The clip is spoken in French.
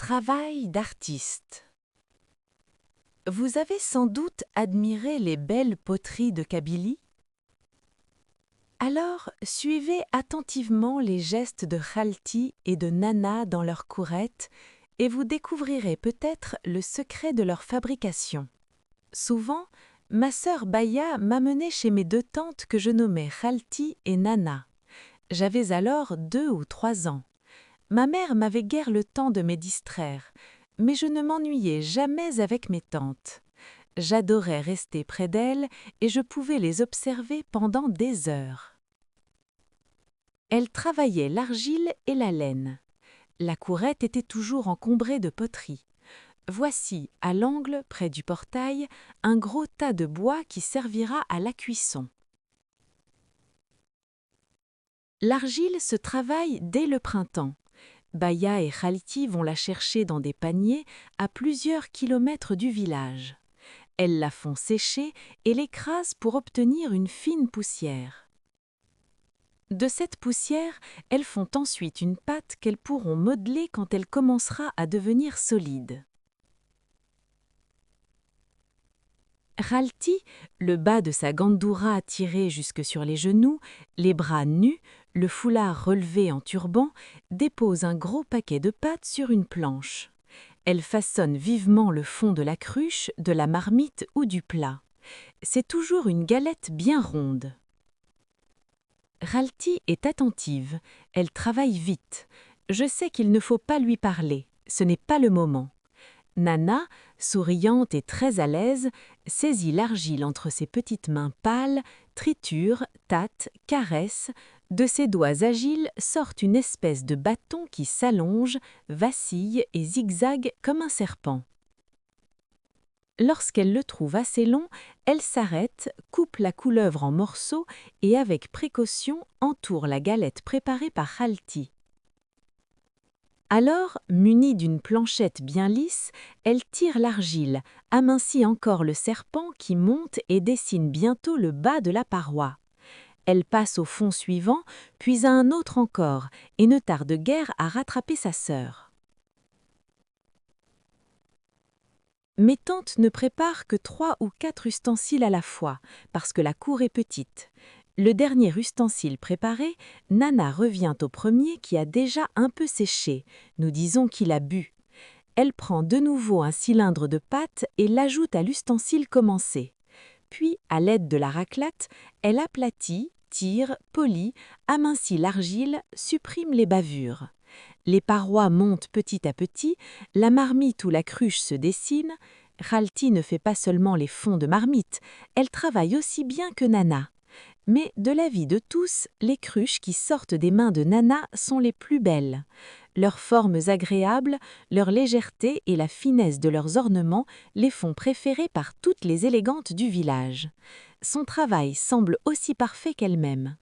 travail d'artiste. Vous avez sans doute admiré les belles poteries de Kabylie? Alors, suivez attentivement les gestes de Khalti et de Nana dans leur courette et vous découvrirez peut-être le secret de leur fabrication. Souvent, ma sœur Baya m'amenait chez mes deux tantes que je nommais Khalti et Nana. J'avais alors 2 ou 3 ans. Ma mère m'avait guère le temps de me distraire, mais je ne m'ennuyais jamais avec mes tantes. J'adorais rester près d'elles et je pouvais les observer pendant des heures. Elles travaillaient l'argile et la laine. La courette était toujours encombrée de poteries. Voici, à l'angle, près du portail, un gros tas de bois qui servira à la cuisson. L'argile se travaille dès le printemps. Baya et Khalti vont la chercher dans des paniers à plusieurs kilomètres du village. Elles la font sécher et l'écrasent pour obtenir une fine poussière. De cette poussière, elles font ensuite une pâte qu'elles pourront modeler quand elle commencera à devenir solide. Khalti, le bas de sa gandoura tiré jusque sur les genoux, les bras nus, le foulard relevé en turban, dépose un gros paquet de pâte sur une planche. Elle façonne vivement le fond de la cruche, de la marmite ou du plat. C'est toujours une galette bien ronde. Khalti est attentive, elle travaille vite. Je sais qu'il ne faut pas lui parler, ce n'est pas le moment. Nana, souriante et très à l'aise, saisit l'argile entre ses petites mains pâles, triture, tâte, caresse. De ses doigts agiles sort une espèce de bâton qui s'allonge, vacille et zigzague comme un serpent. Lorsqu'elle le trouve assez long, elle s'arrête, coupe la couleuvre en morceaux et avec précaution entoure la galette préparée par Khalti. Alors, munie d'une planchette bien lisse, elle tire l'argile, amincit encore le serpent qui monte et dessine bientôt le bas de la paroi. Elle passe au fond suivant, puis à un autre encore, et ne tarde guère à rattraper sa sœur. Mes tantes ne préparent que 3 ou 4 ustensiles à la fois, parce que la cour est petite. Le dernier ustensile préparé, Nana revient au premier qui a déjà un peu séché. Nous disons qu'il a bu. Elle prend de nouveau un cylindre de pâte et l'ajoute à l'ustensile commencé. Puis, à l'aide de la raclette, elle aplatit, tire, polit, amincit l'argile, supprime les bavures. Les parois montent petit à petit, la marmite ou la cruche se dessine. Khalti ne fait pas seulement les fonds de marmite, elle travaille aussi bien que Nana. Mais de l'avis de tous, les cruches qui sortent des mains de Nana sont les plus belles. Leurs formes agréables, leur légèreté et la finesse de leurs ornements les font préférer par toutes les élégantes du village. Son travail semble aussi parfait qu'elle-même.